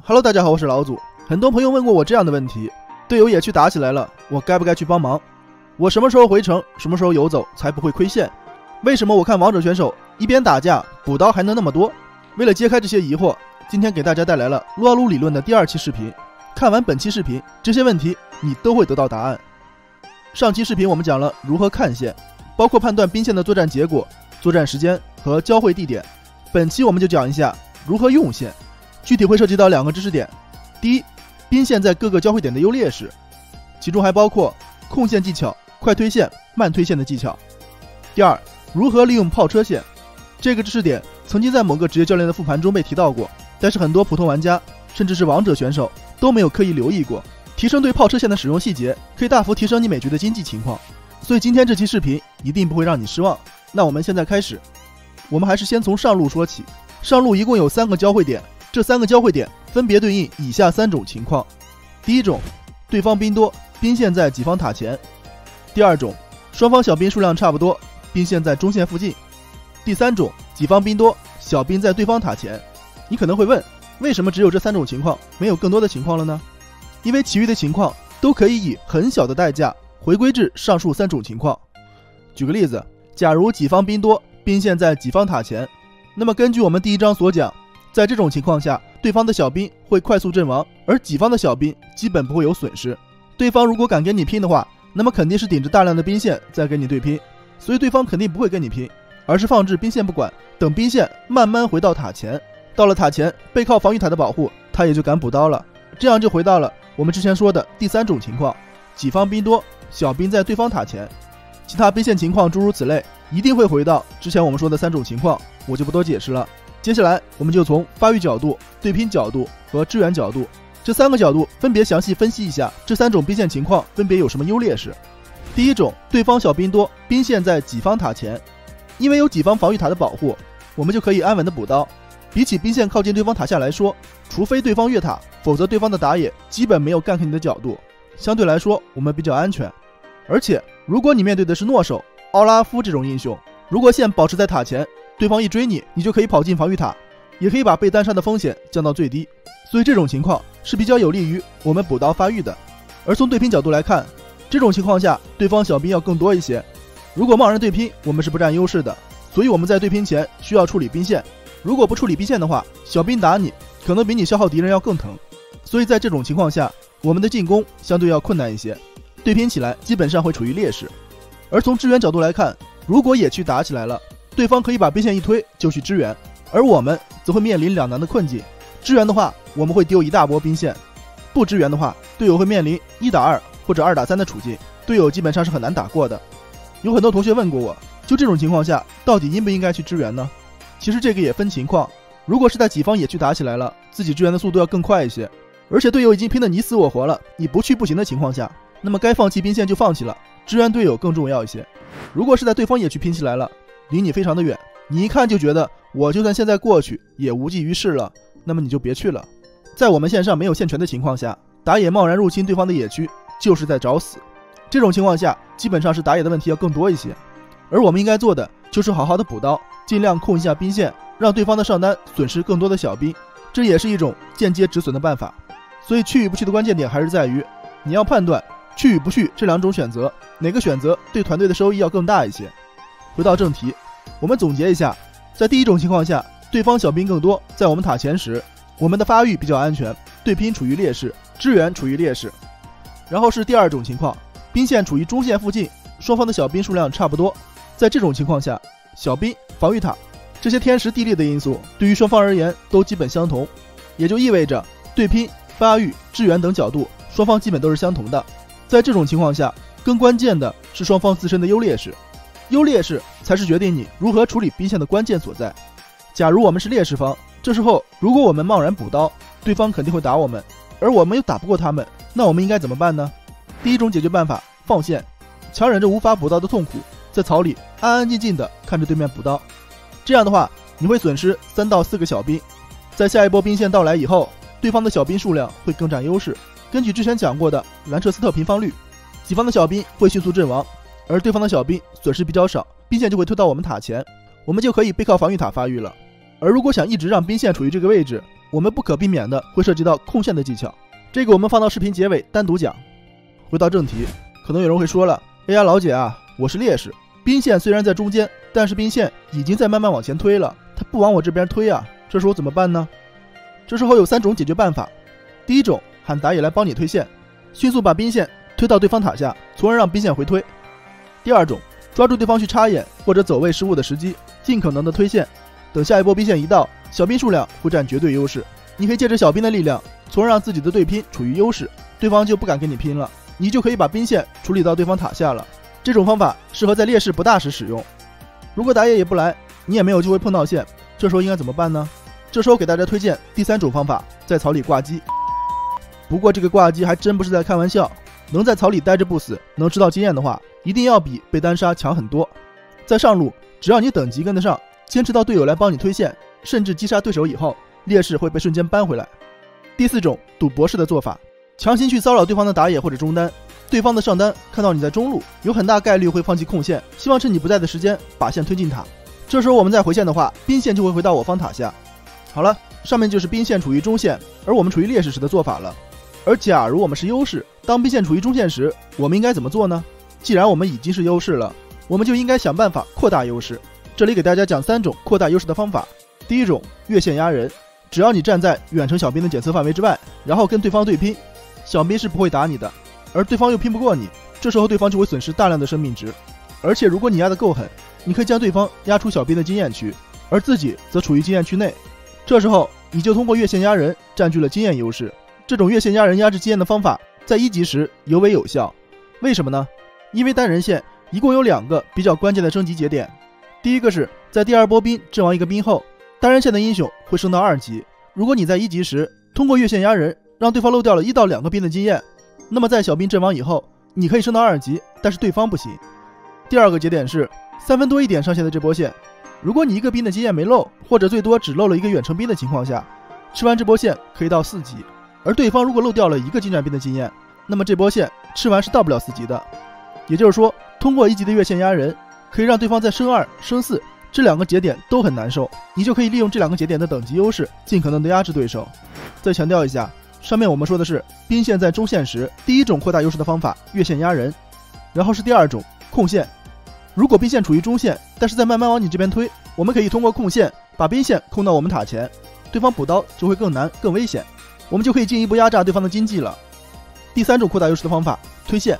Hello， 大家好，我是老祖。很多朋友问过我这样的问题：队友也去打起来了，我该不该去帮忙？我什么时候回城，什么时候游走才不会亏线？为什么我看王者选手一边打架补刀还能那么多？为了揭开这些疑惑，今天给大家带来了撸啊撸理论的第2期视频。看完本期视频，这些问题你都会得到答案。上期视频我们讲了如何看线，包括判断兵线的作战结果、作战时间和交汇地点。本期我们就讲一下如何用线，具体会涉及到2个知识点。第一，兵线在各个交汇点的优劣势，其中还包括控线技巧、快推线、慢推线的技巧。第二，如何利用炮车线，这个知识点曾经在某个职业教练的复盘中被提到过，但是很多普通玩家甚至是王者选手都没有刻意留意过。提升对炮车线的使用细节，可以大幅提升你每局的经济情况，所以今天这期视频一定不会让你失望。那我们现在开始，我们还是先从上路说起。上路一共有3个交汇点，这3个交汇点分别对应以下3种情况。第一种，对方兵多，兵线在己方塔前。第二种，双方小兵数量差不多，兵线在中线附近。第三种，己方兵多，小兵在对方塔前。你可能会问，为什么只有这3种情况，没有更多的情况了呢？因为其余的情况都可以以很小的代价回归至上述3种情况。举个例子，假如己方兵多，兵线在己方塔前，那么根据我们第1章所讲，在这种情况下，对方的小兵会快速阵亡，而己方的小兵基本不会有损失。对方如果敢跟你拼的话，那么肯定是顶着大量的兵线在跟你对拼，所以对方肯定不会跟你拼，而是放置兵线不管，等兵线慢慢回到塔前。到了塔前，背靠防御塔的保护，他也就敢补刀了。这样就回到了我们之前说的第3种情况，己方兵多，小兵在对方塔前。其他兵线情况诸如此类，一定会回到之前我们说的3种情况，我就不多解释了。接下来我们就从发育角度、对拼角度和支援角度这3个角度分别详细分析一下这3种兵线情况分别有什么优劣势。第一种，对方小兵多，兵线在己方塔前。因为有己方防御塔的保护，我们就可以安稳的补刀。比起兵线靠近对方塔下来说，除非对方越塔，否则对方的打野基本没有干开你的角度，相对来说我们比较安全。而且如果你面对的是诺手、奥拉夫这种英雄，如果线保持在塔前，对方一追你，你就可以跑进防御塔，也可以把被单杀的风险降到最低，所以这种情况是比较有利于我们补刀发育的。而从对拼角度来看，这种情况下对方小兵要更多一些，如果贸然对拼，我们是不占优势的，所以我们在对拼前需要处理兵线，如果不处理兵线的话，小兵打你可能比你消耗敌人要更疼，所以在这种情况下，我们的进攻相对要困难一些，对拼起来基本上会处于劣势。而从支援角度来看，如果野区打起来了，对方可以把兵线一推就去支援，而我们则会面临2难的困境。支援的话，我们会丢一大波兵线；不支援的话，队友会面临1打2或者2打3的处境，队友基本上是很难打过的。有很多同学问过我，就这种情况下，到底应不应该去支援呢？其实这个也分情况，如果是在己方野区打起来了，自己支援的速度要更快一些，而且队友已经拼得你死我活了，你不去不行的情况下，那么该放弃兵线就放弃了，支援队友更重要一些。如果是在对方野区拼起来了，离你非常的远，你一看就觉得我就算现在过去也无济于事了，那么你就别去了。在我们线上没有线权的情况下，打野贸然入侵对方的野区就是在找死，这种情况下基本上是打野的问题要更多一些，而我们应该做的就是好好的补刀，尽量控一下兵线，让对方的上单损失更多的小兵，这也是一种间接止损的办法。所以去与不去的关键点还是在于你要判断去与不去这2种选择，哪个选择对团队的收益要更大一些。回到正题，我们总结一下，在第1种情况下，对方小兵更多，在我们塔前时，我们的发育比较安全，对拼处于劣势，支援处于劣势。然后是第2种情况，兵线处于中线附近，双方的小兵数量差不多，在这种情况下，小兵、防御塔这些天时地利的因素对于双方而言都基本相同，也就意味着对拼、发育、支援等角度双方基本都是相同的。在这种情况下，更关键的是双方自身的优劣势，优劣势才是决定你如何处理兵线的关键所在。假如我们是劣势方，这时候如果我们贸然补刀，对方肯定会打我们，而我们又打不过他们，那我们应该怎么办呢？第1种解决办法，放线，强忍着无法补刀的痛苦，在草里安安静静的看着对面补刀。这样的话，你会损失3到4个小兵，在下一波兵线到来以后，对方的小兵数量会更占优势。根据之前讲过的兰彻斯特平方率，己方的小兵会迅速阵亡，而对方的小兵损失比较少，兵线就会推到我们塔前，我们就可以背靠防御塔发育了。而如果想一直让兵线处于这个位置，我们不可避免的会涉及到控线的技巧，这个我们放到视频结尾单独讲。回到正题，可能有人会说了，哎呀老姐啊，我是劣势，兵线虽然在中间，但是兵线已经在慢慢往前推了，它不往我这边推啊，这时候怎么办呢？这时候有3种解决办法。第一种，喊打野来帮你推线，迅速把兵线推到对方塔下，从而让兵线回推。第二种，抓住对方去插眼或者走位失误的时机，尽可能的推线，等下一波兵线一到，小兵数量会占绝对优势，你可以借着小兵的力量，从而让自己的对拼处于优势，对方就不敢跟你拼了，你就可以把兵线处理到对方塔下了。这种方法适合在劣势不大时使用。如果打野也不来，你也没有机会碰到线，这时候应该怎么办呢？这时候给大家推荐第3种方法，在草里挂机。不过这个挂机还真不是在开玩笑，能在草里待着不死，能吃到经验的话，一定要比被单杀强很多。在上路，只要你等级跟得上，坚持到队友来帮你推线，甚至击杀对手以后，劣势会被瞬间扳回来。第4种，赌博式的做法，强行去骚扰对方的打野或者中单，对方的上单看到你在中路，有很大概率会放弃控线，希望趁你不在的时间把线推进塔。这时候我们再回线的话，兵线就会回到我方塔下。好了，上面就是兵线处于中线，而我们处于劣势时的做法了。而假如我们是优势，当兵线处于中线时，我们应该怎么做呢？既然我们已经是优势了，我们就应该想办法扩大优势。这里给大家讲3种扩大优势的方法。第一种，越线压人，只要你站在远程小兵的检测范围之外，然后跟对方对拼，小兵是不会打你的，而对方又拼不过你，这时候对方就会损失大量的生命值。而且如果你压得够狠，你可以将对方压出小兵的经验区，而自己则处于经验区内，这时候你就通过越线压人占据了经验优势。这种越线压人压制经验的方法在1级时尤为有效。为什么呢？因为单人线一共有2个比较关键的升级节点。第一个是在第2波兵阵亡一个兵后，单人线的英雄会升到2级。如果你在1级时通过越线压人让对方漏掉了1到2个兵的经验，那么在小兵阵亡以后，你可以升到2级，但是对方不行。第2个节点是3分多1点上线的这波线，如果你一个兵的经验没漏，或者最多只漏了一个远程兵的情况下，吃完这波线可以到4级。而对方如果漏掉了一个近战兵的经验，那么这波线吃完是到不了4级的。也就是说，通过1级的越线压人，可以让对方在升2、升4这2个节点都很难受，你就可以利用这2个节点的等级优势，尽可能的压制对手。再强调一下，上面我们说的是兵线在中线时第1种扩大优势的方法，越线压人，然后是第2种控线。如果兵线处于中线，但是在慢慢往你这边推，我们可以通过控线把兵线控到我们塔前，对方补刀就会更难更危险，我们就可以进一步压榨对方的经济了。第3种扩大优势的方法，推线。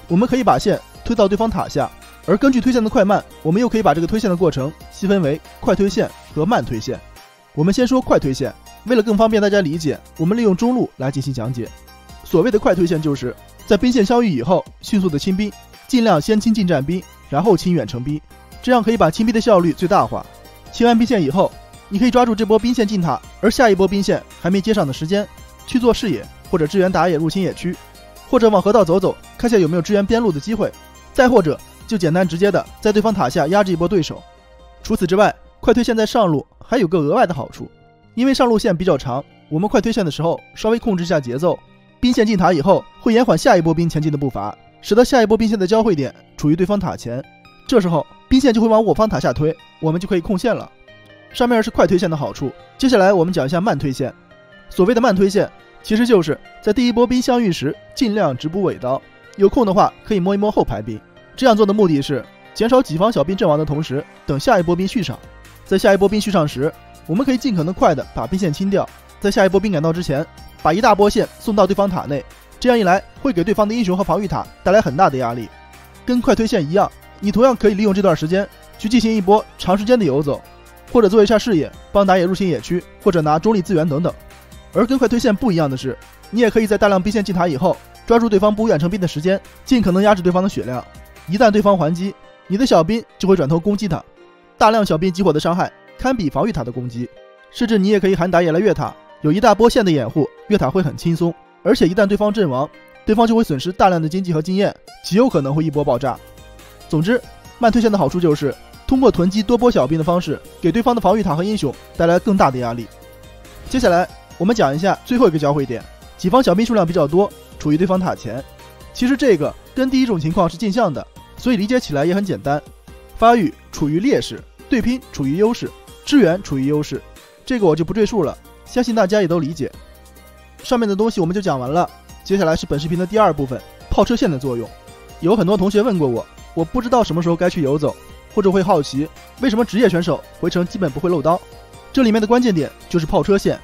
我们可以把线推到对方塔下，而根据推线的快慢，我们又可以把这个推线的过程细分为快推线和慢推线。我们先说快推线，为了更方便大家理解，我们利用中路来进行讲解。所谓的快推线，就是在兵线相遇以后，迅速的清兵，尽量先清近战兵，然后清远程兵，这样可以把清兵的效率最大化。清完兵线以后，你可以抓住这波兵线进塔，而下一波兵线还没接上的时间，去做视野或者支援打野入侵野区，或者往河道走走，看下有没有支援边路的机会，再或者就简单直接的在对方塔下压制一波对手。除此之外，快推线在上路还有个额外的好处，因为上路线比较长，我们快推线的时候稍微控制一下节奏，兵线进塔以后会延缓下一波兵前进的步伐，使得下一波兵线的交汇点处于对方塔前，这时候兵线就会往我方塔下推，我们就可以控线了。上面是快推线的好处，接下来我们讲一下慢推线。所谓的慢推线，其实就是在第1波兵相遇时尽量直补尾刀，有空的话可以摸一摸后排兵。这样做的目的是减少己方小兵阵亡的同时，等下一波兵续上。在下一波兵续上时，我们可以尽可能快的把兵线清掉，在下一波兵赶到之前，把一大波线送到对方塔内，这样一来会给对方的英雄和防御塔带来很大的压力。跟快推线一样，你同样可以利用这段时间去进行一波长时间的游走，或者做一下视野，帮打野入侵野区，或者拿中立资源等等。而跟快推线不一样的是，你也可以在大量兵线进塔以后，抓住对方补远程兵的时间，尽可能压制对方的血量。一旦对方还击，你的小兵就会转头攻击他，大量小兵激活的伤害堪比防御塔的攻击。甚至你也可以喊打野来越塔，有一大波线的掩护，越塔会很轻松。而且一旦对方阵亡，对方就会损失大量的经济和经验，极有可能会一波爆炸。总之，慢推线的好处就是通过囤积多波小兵的方式，给对方的防御塔和英雄带来更大的压力。接下来我们讲一下最后一个交汇点，己方小兵数量比较多，处于对方塔前。其实这个跟第1种情况是镜像的，所以理解起来也很简单。发育处于劣势，对拼处于优势，支援处于优势，这个我就不赘述了。相信大家也都理解。上面的东西我们就讲完了，接下来是本视频的第二部分，炮车线的作用。有很多同学问过我不知道什么时候该去游走，或者会好奇为什么职业选手回程基本不会漏刀。这里面的关键点就是炮车线。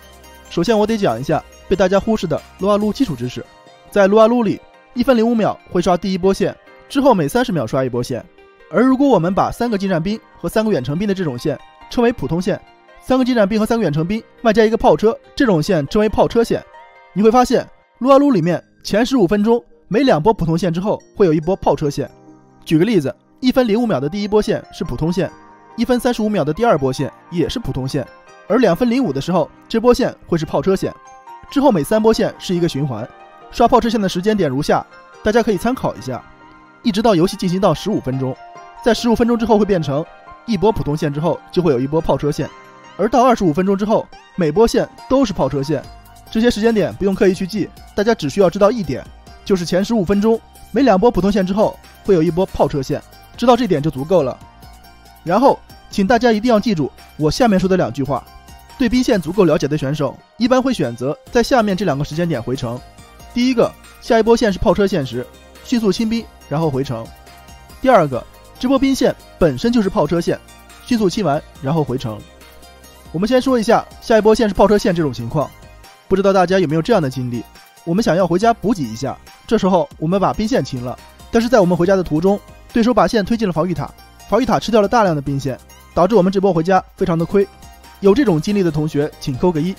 首先我得讲一下被大家忽视的撸啊撸基础知识。在撸啊撸里，1分05秒会刷第一波线，之后每30秒刷一波线。而如果我们把3个近战兵和3个远程兵的这种线称为普通线，3个近战兵和3个远程兵外加一个炮车，这种线称为炮车线。你会发现撸啊撸里面前15分钟每2波普通线之后会有一波炮车线。举个例子，1分05秒的第一波线是普通线，1分35秒的第二波线也是普通线，而2分05的时候这波线会是炮车线。之后每3波线是一个循环。刷炮车线的时间点如下，大家可以参考一下，一直到游戏进行到15分钟，在15分钟之后会变成一波普通线之后就会有一波炮车线，而到25分钟之后每波线都是炮车线。这些时间点不用刻意去记，大家只需要知道一点，就是前15分钟每2波普通线之后会有一波炮车线，知道这点就足够了。然后请大家一定要记住我下面说的2句话。对兵线足够了解的选手一般会选择在下面这2个时间点回城。第一个，下一波线是炮车线时迅速清兵然后回城。第二个，这波兵线本身就是炮车线，迅速清完然后回城。我们先说一下下一波线是炮车线这种情况，不知道大家有没有这样的经历，我们想要回家补给一下，这时候我们把兵线清了，但是在我们回家的途中，对手把线推进了防御塔，防御塔吃掉了大量的兵线，导致我们这波回家非常的亏。有这种经历的同学请扣个1。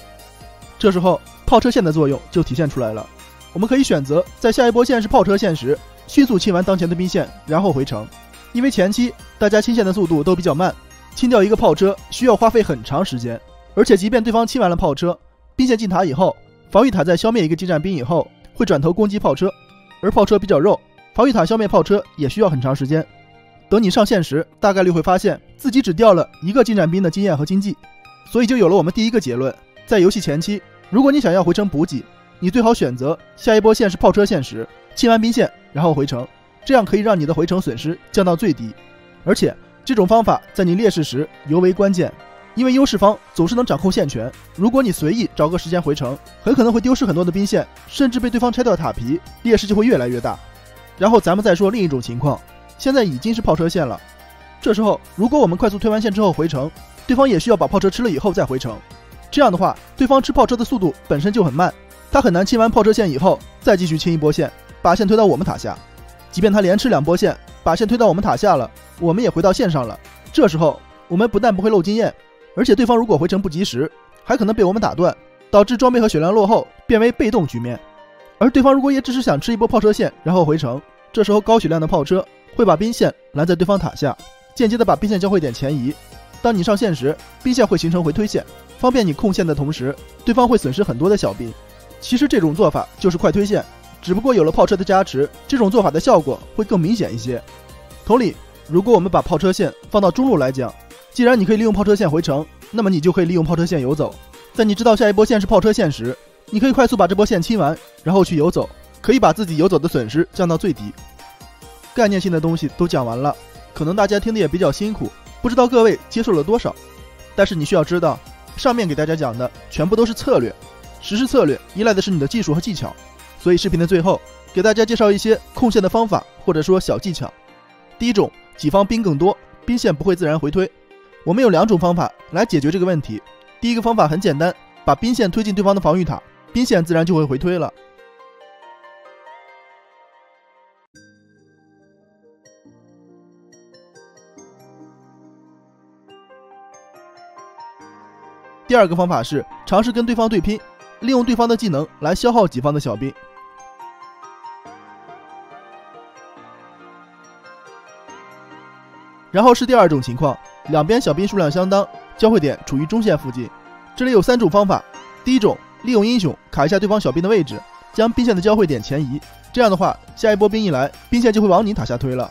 这时候炮车线的作用就体现出来了，我们可以选择在下一波线是炮车线时迅速清完当前的兵线然后回城。因为前期大家清线的速度都比较慢，清掉一个炮车需要花费很长时间，而且即便对方清完了炮车，兵线进塔以后，防御塔在消灭一个近战兵以后会转头攻击炮车，而炮车比较肉，防御塔消灭炮车也需要很长时间。等你上线时大概率会发现自己只掉了1个近战兵的经验和经济。所以就有了我们第一个结论，在游戏前期如果你想要回城补给，你最好选择下一波线是炮车线时清完兵线然后回城，这样可以让你的回城损失降到最低。而且这种方法在你劣势时尤为关键，因为优势方总是能掌控线权，如果你随意找个时间回城，很可能会丢失很多的兵线，甚至被对方拆掉塔皮，劣势就会越来越大。然后咱们再说另一种情况，现在已经是炮车线了，这时候如果我们快速推完线之后回城，对方也需要把炮车吃了以后再回城，这样的话对方吃炮车的速度本身就很慢，他很难清完炮车线以后再继续清一波线，把线推到我们塔下。即便他连吃2波线把线推到我们塔下了，我们也回到线上了，这时候我们不但不会漏经验，而且对方如果回城不及时，还可能被我们打断，导致装备和血量落后，变为被动局面。而对方如果也只是想吃一波炮车线然后回城，这时候高血量的炮车会把兵线拦在对方塔下，间接的把兵线交汇点前移。当你上线时，兵线会形成回推线，方便你控线的同时，对方会损失很多的小兵。其实这种做法就是快推线，只不过有了炮车的加持，这种做法的效果会更明显一些。同理，如果我们把炮车线放到中路来讲，既然你可以利用炮车线回城，那么你就可以利用炮车线游走。在你知道下一波线是炮车线时，你可以快速把这波线清完，然后去游走，可以把自己游走的损失降到最低。概念性的东西都讲完了，可能大家听得也比较辛苦，不知道各位接受了多少。但是你需要知道，上面给大家讲的全部都是策略，实施策略依赖的是你的技术和技巧。所以视频的最后给大家介绍一些控线的方法，或者说小技巧。第一种，己方兵更多，兵线不会自然回推。我们有2种方法来解决这个问题。第一个方法很简单，把兵线推进对方的防御塔，兵线自然就会回推了。第二个方法是尝试跟对方对拼，利用对方的技能来消耗己方的小兵。然后是第二种情况，两边小兵数量相当，交汇点处于中线附近。这里有3种方法。第一种，利用英雄卡一下对方小兵的位置，将兵线的交汇点前移，这样的话下一波兵一来，兵线就会往你塔下推了。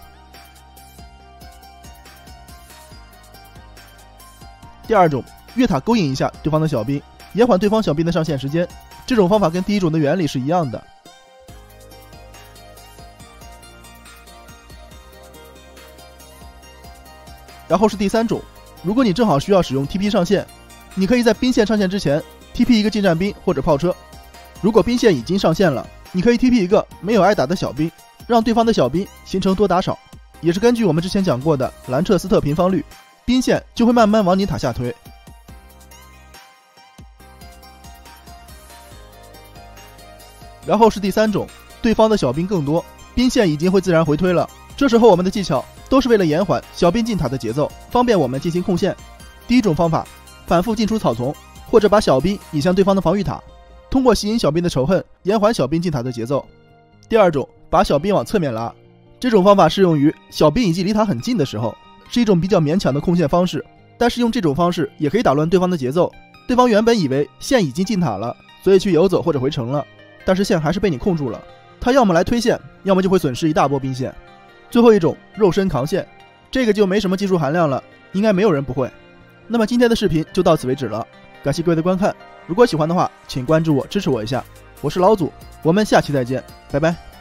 第二种，越塔勾引一下对方的小兵，延缓对方小兵的上线时间。这种方法跟第一种的原理是一样的。然后是第3种，如果你正好需要使用 TP 上线，你可以在兵线上线之前 TP 一个近战兵或者炮车。如果兵线已经上线了，你可以 TP 一个没有挨打的小兵，让对方的小兵形成多打少，也是根据我们之前讲过的兰彻斯特平方律，兵线就会慢慢往你塔下推。然后是第三种，对方的小兵更多，兵线已经会自然回推了，这时候我们的技巧都是为了延缓小兵进塔的节奏，方便我们进行控线。第一种方法，反复进出草丛，或者把小兵引向对方的防御塔，通过吸引小兵的仇恨，延缓小兵进塔的节奏。第二种，把小兵往侧面拉，这种方法适用于小兵已经离塔很近的时候，是一种比较勉强的控线方式，但是用这种方式也可以打乱对方的节奏。对方原本以为线已经进塔了，所以去游走或者回城了，但是线还是被你控住了，他要么来推线，要么就会损失一大波兵线。最后一种，肉身扛线，这个就没什么技术含量了，应该没有人不会。那么今天的视频就到此为止了，感谢各位的观看，如果喜欢的话请关注我支持我一下，我是老祖，我们下期再见，拜拜。